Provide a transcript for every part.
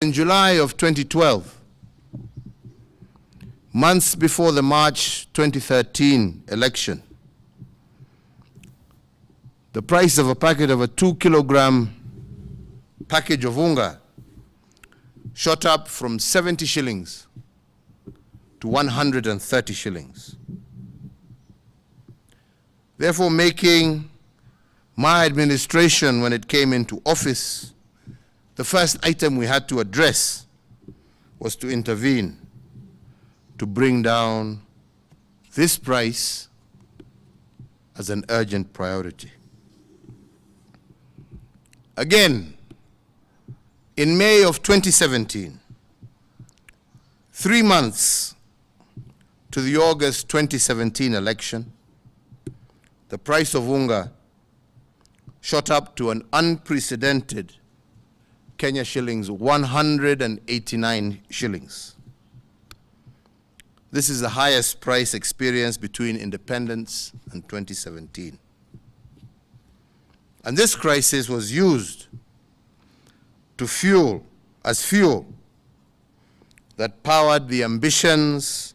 In July of 2012, months before the March 2013 election, the price of a packet of a 2-kilogram package of unga shot up from 70 shillings to 130 shillings. Therefore, making my administration, when it came into office, the first item we had to address was to intervene to bring down this price as an urgent priority. Again, in May of 2017, 3 months to the August 2017 election, the price of unga shot up to an unprecedented Kenya shillings, 189 shillings. This is the highest price experienced between independence and 2017. And this crisis was used to fuel that powered the ambitions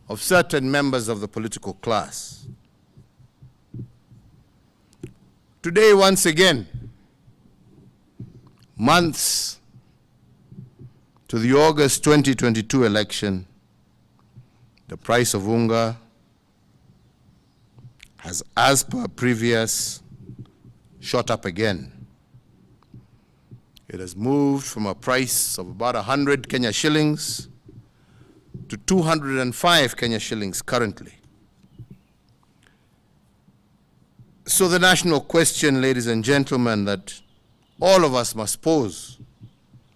of certain members of the political class. Today, once again, months to the August 2022 election, the price of unga has, as per previous, shot up again. It has moved from a price of about 100 Kenya shillings to 205 Kenya shillings currently. So the national question, ladies and gentlemen, that all of us must pose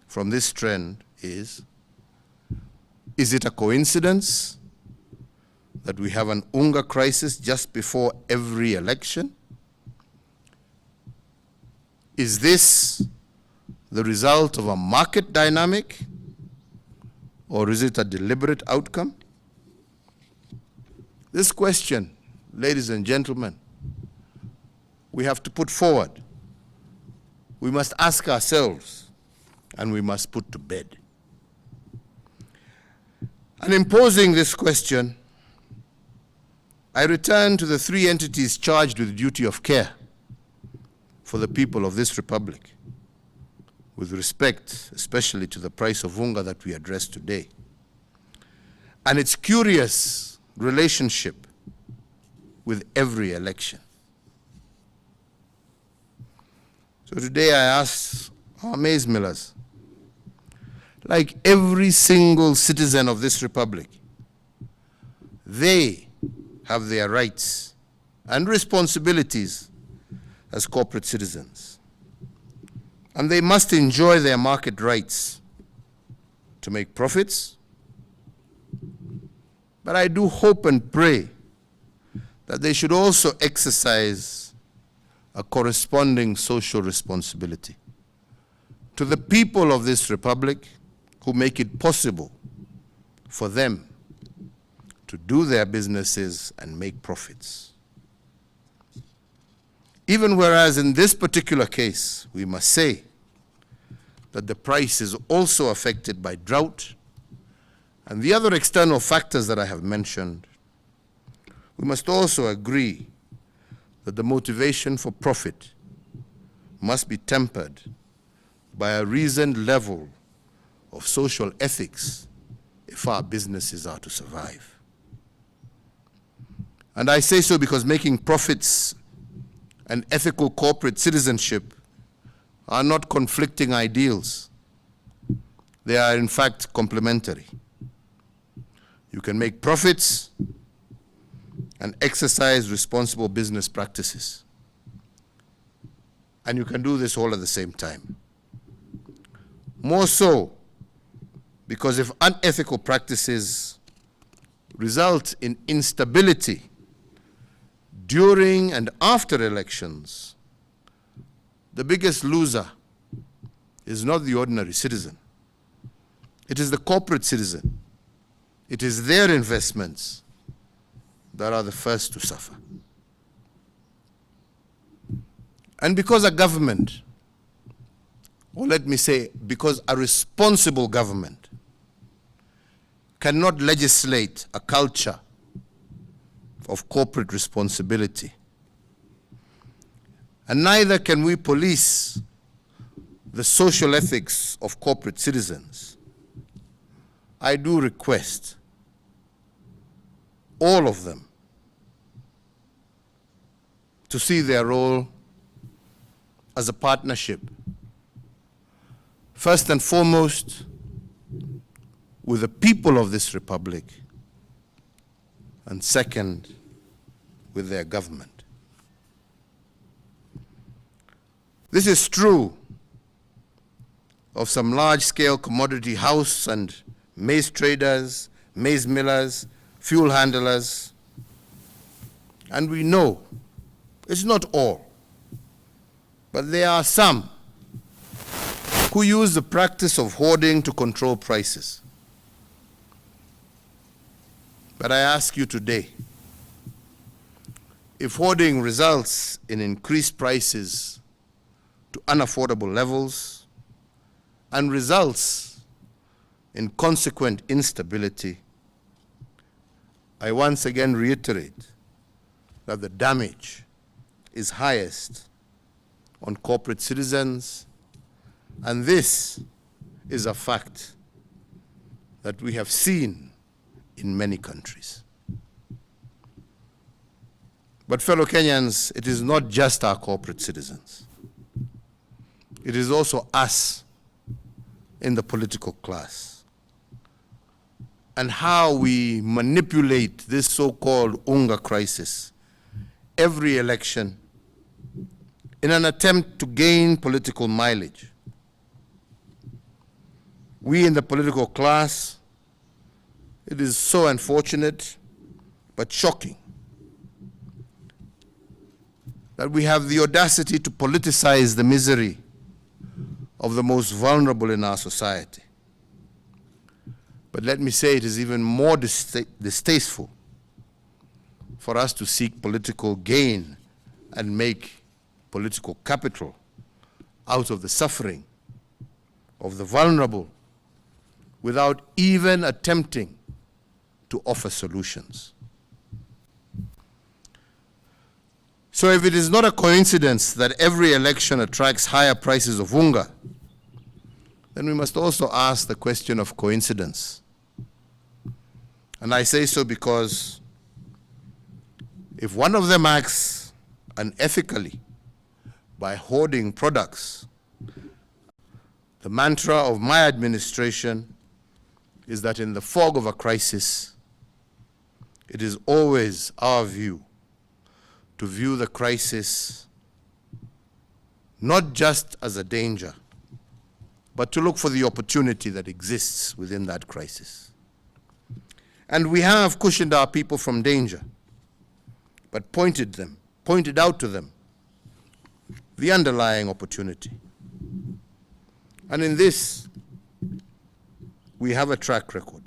from this trend is it a coincidence that we have an unga crisis just before every election? Is this the result of a market dynamic, or is it a deliberate outcome? This question, ladies and gentlemen, we have to put forward. We must ask ourselves, and we must put to bed. And in posing this question, I return to the three entities charged with duty of care for the people of this republic, with respect especially to the price of unga that we address today, and its curious relationship with every election. So today I ask our maize millers, like every single citizen of this republic, they have their rights and responsibilities as corporate citizens. And they must enjoy their market rights to make profits. But I do hope and pray that they should also exercise a corresponding social responsibility to the people of this republic who make it possible for them to do their businesses and make profits. Even whereas in this particular case, we must say that the price is also affected by drought and the other external factors that I have mentioned, we must also agree that the motivation for profit must be tempered by a reasoned level of social ethics if our businesses are to survive. And I say so because making profits and ethical corporate citizenship are not conflicting ideals. They are in fact complementary. You can make profits and exercise responsible business practices. And you can do this all at the same time. More so, because if unethical practices result in instability during and after elections, the biggest loser is not the ordinary citizen. It is the corporate citizen. It is their investments that are the first to suffer. And because a government or let me say, because a responsible government cannot legislate a culture of corporate responsibility. And neither can we police the social ethics of corporate citizens. I do request all of them to see their role as a partnership, first and foremost with the people of this republic, and second, with their government. This is true of some large-scale commodity house and maize traders, maize millers, fuel handlers, and we know it's not all, but there are some who use the practice of hoarding to control prices. But I ask you today, if hoarding results in increased prices to unaffordable levels and results in consequent instability, I once again reiterate that the damage is highest on corporate citizens, and this is a fact that we have seen in many countries. But fellow Kenyans, it is not just our corporate citizens. It is also us in the political class, and how we manipulate this so-called unga crisis every election in an attempt to gain political mileage. We in the political class, it is so unfortunate but shocking that we have the audacity to politicize the misery of the most vulnerable in our society. But let me say, it is even more distasteful for us to seek political gain and make political capital out of the suffering of the vulnerable without even attempting to offer solutions. So if it is not a coincidence that every election attracts higher prices of unga, then we must also ask the question of coincidence. And I say so because if one of them acts unethically by hoarding products, the mantra of my administration is that in the fog of a crisis, it is always our view to view the crisis not just as a danger, but to look for the opportunity that exists within that crisis. And we have cushioned our people from danger, but pointed out to them the underlying opportunity. And in this, we have a track record.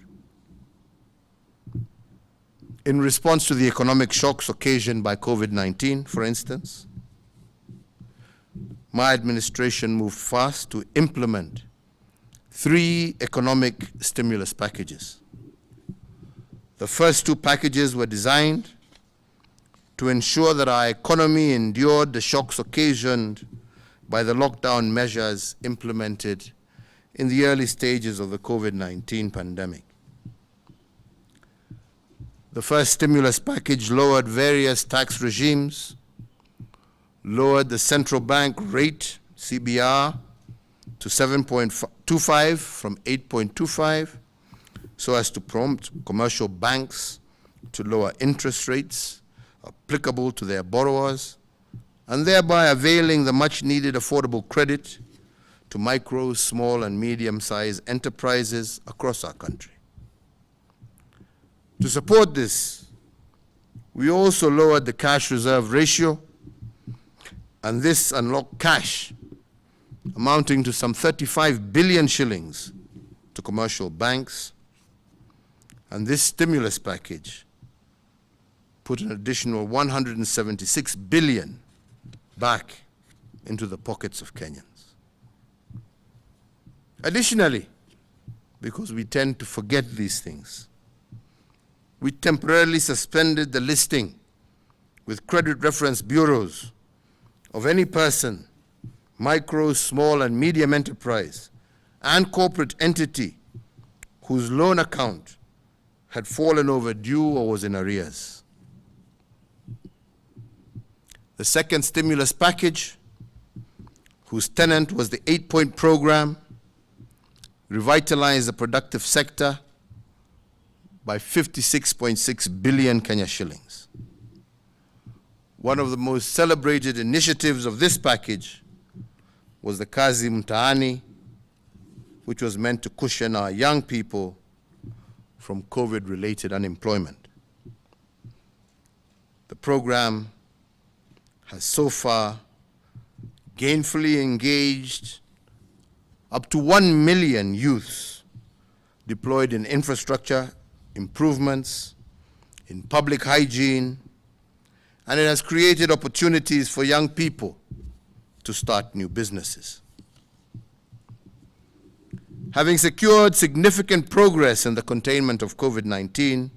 In response to the economic shocks occasioned by COVID-19, for instance, my administration moved fast to implement 3 economic stimulus packages. The first 2 packages were designed to ensure that our economy endured the shocks occasioned by the lockdown measures implemented in the early stages of the COVID-19 pandemic. The first stimulus package lowered various tax regimes, lowered the central bank rate, CBR, to 7.25 from 8.25, so as to prompt commercial banks to lower interest rates applicable to their borrowers, and thereby availing the much-needed affordable credit to micro, small, and medium-sized enterprises across our country. To support this, we also lowered the cash reserve ratio, and this unlocked cash amounting to some 35 billion shillings to commercial banks. And this stimulus package put an additional 176 billion back into the pockets of Kenyans. Additionally, because we tend to forget these things, we temporarily suspended the listing with credit reference bureaus of any person, micro, small, and medium enterprise, and corporate entity whose loan account had fallen overdue or was in arrears. The second stimulus package, whose tenet was the 8-point program, revitalized the productive sector by 56.6 billion Kenya shillings. One of the most celebrated initiatives of this package was the Kazi Mtaani, which was meant to cushion our young people from COVID-related unemployment. The program has so far gainfully engaged up to 1 million youths deployed in infrastructure improvements, in public hygiene, and it has created opportunities for young people to start new businesses. Having secured significant progress in the containment of COVID-19,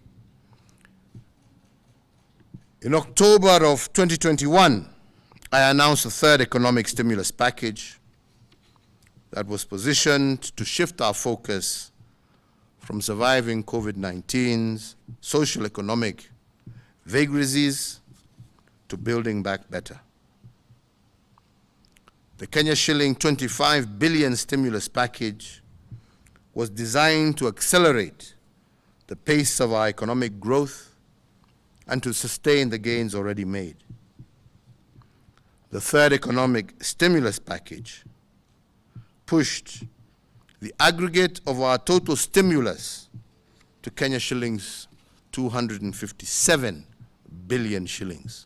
in October of 2021, I announced a third economic stimulus package that was positioned to shift our focus from surviving COVID-19's social economic vagaries to building back better. The Kenya shilling 25 billion stimulus package was designed to accelerate the pace of our economic growth and to sustain the gains already made. The third economic stimulus package pushed the aggregate of our total stimulus to Kenya shillings 257 billion shillings.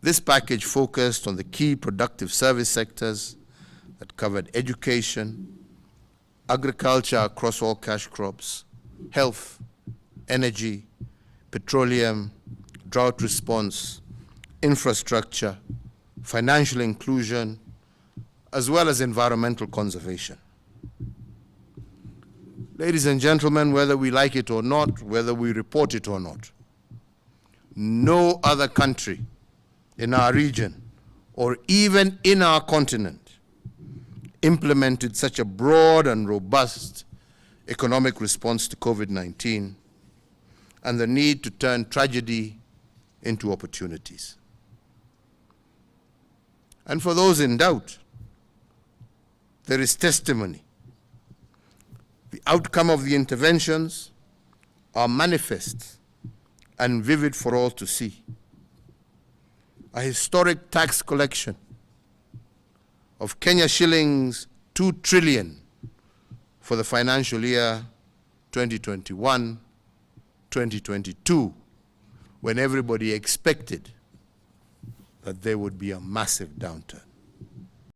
This package focused on the key productive service sectors that covered education, agriculture across all cash crops, health, energy, petroleum, drought response, infrastructure, financial inclusion, as well as environmental conservation. Ladies and gentlemen, whether we like it or not, whether we report it or not, no other country in our region or even in our continent implemented such a broad and robust economic response to COVID-19 and the need to turn tragedy into opportunities. And for those in doubt, there is testimony. The outcome of the interventions are manifest and vivid for all to see. A historic tax collection of Kenya shillings 2 trillion for the financial year 2021-2022, when everybody expected that there would be a massive downturn.